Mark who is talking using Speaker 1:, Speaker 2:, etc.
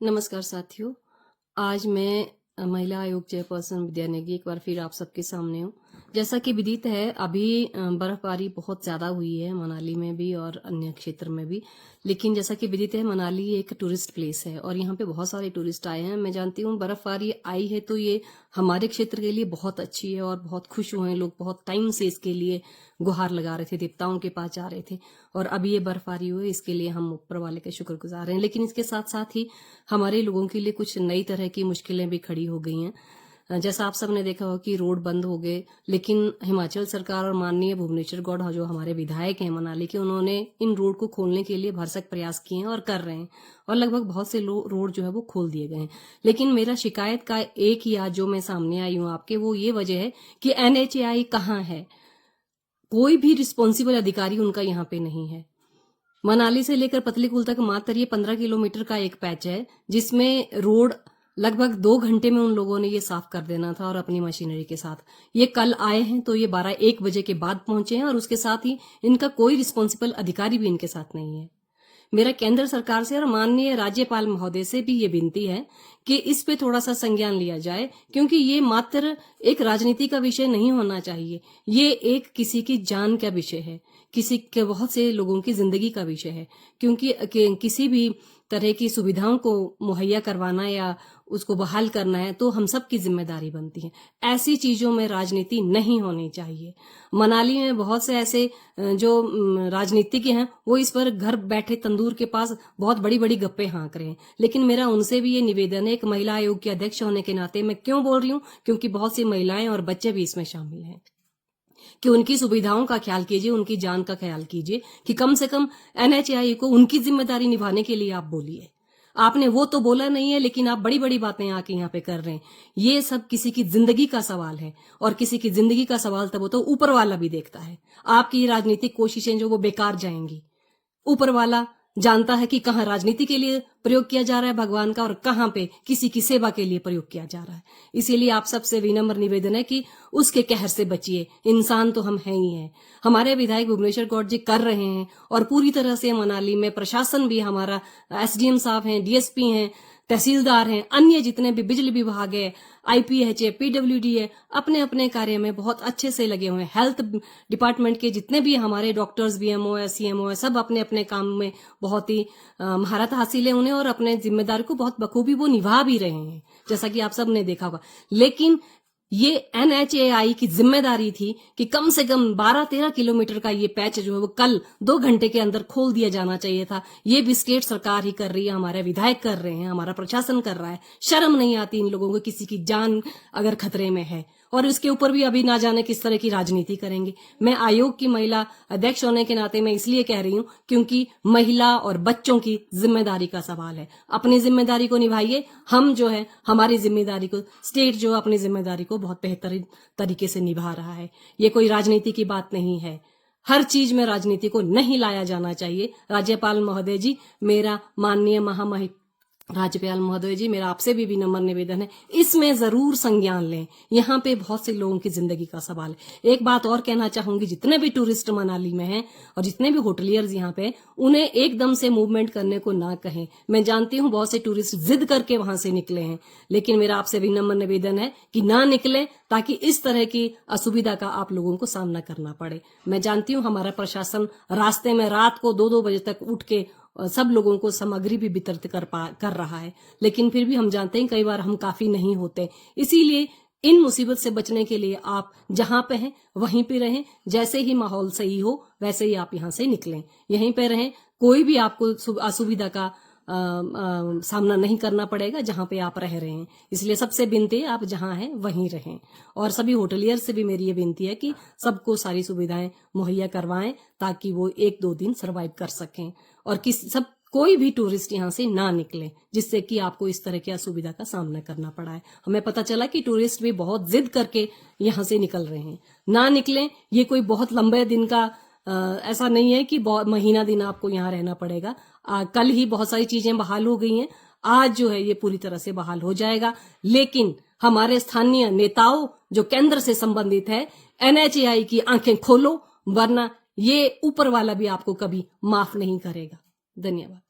Speaker 1: नमस्कार साथियों। आज मैं महिला आयोग चेयरपर्सन विद्या नेगी एक बार फिर आप सबके सामने हूँ। जैसा कि विदित है, अभी बर्फबारी बहुत ज़्यादा हुई है मनाली में भी और अन्य क्षेत्र में भी। लेकिन जैसा कि विदित है, मनाली एक टूरिस्ट प्लेस है और यहाँ पे बहुत सारे टूरिस्ट आए हैं। मैं जानती हूँ बर्फबारी आई है तो ये हमारे क्षेत्र के लिए बहुत अच्छी है और बहुत खुश हुए हैं लोग। बहुत टाइम से इसके लिए गुहार लगा रहे थे, देवताओं के पास जा रहे थे और अभी ये बर्फबारी हुई, इसके लिए हम ऊपर वाले के शुक्रगुजार हैं। लेकिन इसके साथ साथ ही हमारे लोगों के लिए कुछ नई तरह की मुश्किलें भी खड़ी हो गई हैं। जैसा आप सबने देखा हो कि रोड बंद हो गए, लेकिन हिमाचल सरकार और माननीय भुवनेश्वर गौड़ जो हमारे विधायक हैं मनाली के, उन्होंने इन रोड को खोलने के लिए भरसक प्रयास किए हैं और कर रहे हैं और लगभग बहुत से रोड जो है वो खोल दिए गए हैं। लेकिन मेरा शिकायत का एक ही आज जो मैं सामने आई हूँ आपके, वो ये वजह है कि NHAI कहाँ है। कोई भी रिस्पॉन्सिबल अधिकारी उनका यहाँ पे नहीं है। मनाली से लेकर पतलीकूल तक मात्र ये 15 किलोमीटर का एक पैच है, जिसमें रोड लगभग 2 घंटे में उन लोगों ने ये साफ कर देना था और अपनी मशीनरी के साथ। ये कल आए हैं तो ये 12-1 बजे के बाद पहुंचे हैं और उसके साथ ही इनका कोई रिस्पॉन्सिबल अधिकारी भी इनके साथ नहीं है। मेरा केंद्र सरकार से और माननीय राज्यपाल महोदय से भी ये विनती है कि इस पे थोड़ा सा संज्ञान लिया जाए, क्योंकि ये मात्र एक राजनीति का विषय नहीं होना चाहिए। ये एक किसी की जान का विषय है, किसी के बहुत से लोगों की जिंदगी का विषय है। क्योंकि किसी भी तरह की सुविधाओं को मुहैया करवाना या उसको बहाल करना है तो हम सब की जिम्मेदारी बनती है। ऐसी चीजों में राजनीति नहीं होनी चाहिए। मनाली में बहुत से ऐसे जो राजनीतिज्ञ हैं वो इस पर घर बैठे तंदूर के पास बहुत बड़ी बड़ी गप्पे हाँक रहे हैं। लेकिन मेरा उनसे भी ये निवेदन है, एक महिला आयोग के अध्यक्ष होने के नाते मैं क्यों बोल रही हूँ, क्योंकि बहुत सी महिलाएं और बच्चे भी इसमें शामिल हैं, कि उनकी सुविधाओं का ख्याल कीजिए, उनकी जान का ख्याल कीजिए, कि कम से कम NHAI को उनकी जिम्मेदारी निभाने के लिए आप बोलिए। आपने वो तो बोला नहीं है, लेकिन आप बड़ी बड़ी बातें आके यहाँ पे कर रहे हैं। ये सब किसी की जिंदगी का सवाल है और किसी की जिंदगी का सवाल तब होता है ऊपर वाला भी देखता है। आपकी राजनीतिक कोशिशें जो वो बेकार जाएंगी। ऊपर वाला जानता है कि कहाँ राजनीति के लिए प्रयोग किया जा रहा है भगवान का और कहाँ पे किसी की सेवा के लिए प्रयोग किया जा रहा है। इसीलिए आप सबसे विनम्र निवेदन है कि उसके कहर से बचिए। इंसान तो हम हैं ही हैं। हमारे विधायक भुवनेश्वर गौड़ जी कर रहे हैं और पूरी तरह से मनाली में प्रशासन भी, हमारा SDM साहब हैं, DSP हैं, तहसीलदार हैं, अन्य जितने भी बिजली विभाग है, IPH है, PWD है, अपने अपने कार्य में बहुत अच्छे से लगे हुए हैं। हेल्थ डिपार्टमेंट के जितने भी हमारे डॉक्टर्स, BMO है, CMO है, सब अपने अपने काम में बहुत ही महारत हासिल है उन्हें और अपने जिम्मेदारी को बहुत बखूबी वो निभा भी रहे हैं, जैसा कि आप सब ने देखा होगा। लेकिन ये NHAI की जिम्मेदारी थी कि कम से कम 12-13 किलोमीटर का ये पैच जो है वो कल 2 घंटे के अंदर खोल दिया जाना चाहिए था। ये भी स्टेट सरकार ही कर रही है, हमारे विधायक कर रहे हैं, हमारा प्रशासन कर रहा है। शर्म नहीं आती इन लोगों को, किसी की जान अगर खतरे में है और इसके ऊपर भी अभी ना जाने किस तरह की राजनीति करेंगे। मैं आयोग की महिला अध्यक्ष होने के नाते मैं इसलिए कह रही हूं क्योंकि महिला और बच्चों की जिम्मेदारी का सवाल है। अपनी जिम्मेदारी को निभाइए। हम जो है हमारी जिम्मेदारी को, स्टेट जो अपनी जिम्मेदारी को बहुत बेहतरीन तरीके से निभा रहा है। ये कोई राजनीति की बात नहीं है। हर चीज में राजनीति को नहीं लाया जाना चाहिए। राज्यपाल महोदय जी, मेरा माननीय राज्यपाल महोदय जी, मेरा आपसे भी विनम्र निवेदन है, इसमें जरूर संज्ञान लें। यहाँ पे बहुत से लोगों की जिंदगी का सवाल है। एक बात और कहना चाहूंगी, जितने भी टूरिस्ट मनाली में हैं और जितने भी होटलियर्स यहाँ पे, उन्हें एकदम से मूवमेंट करने को ना कहें। मैं जानती हूँ बहुत से टूरिस्ट जिद करके वहां से निकले हैं, लेकिन मेरा आपसे विनम्र निवेदन है कि ना निकले, ताकि इस तरह की असुविधा का आप लोगों को सामना करना पड़े। मैं जानती हूँ हमारा प्रशासन रास्ते में रात को 2-2 बजे तक उठ के सब लोगों को सामग्री भी वितरित कर रहा है, लेकिन फिर भी हम जानते हैं कई बार हम काफी नहीं होते। इसीलिए इन मुसीबत से बचने के लिए आप जहां पे हैं वहीं पे रहें। जैसे ही माहौल सही हो वैसे ही आप यहां से निकलें, यहीं पे रहें। कोई भी आपको असुविधा का सामना नहीं करना पड़ेगा जहां पे आप रह रहे हैं। इसलिए सबसे विनती है आप जहां हैं वहीं रहें। और सभी होटलियर से भी मेरी ये विनती है कि सबको सारी सुविधाएं मुहैया करवाएं ताकि वो 1-2 दिन सरवाइव कर सकें और कोई भी टूरिस्ट यहाँ से ना निकले जिससे कि आपको इस तरह की असुविधा का सामना करना पड़ा है। हमें पता चला कि टूरिस्ट भी बहुत जिद करके यहाँ से निकल रहे हैं। ना निकलें। ये कोई बहुत लंबे दिन का ऐसा नहीं है कि बहुत महीना दिन आपको यहाँ रहना पड़ेगा। कल ही बहुत सारी चीजें बहाल हो गई हैं। आज जो है ये पूरी तरह से बहाल हो जाएगा। लेकिन हमारे स्थानीय नेताओं जो केंद्र से संबंधित है, NHAI की आंखें खोलो, वरना ये ऊपर वाला भी आपको कभी माफ नहीं करेगा। धन्यवाद।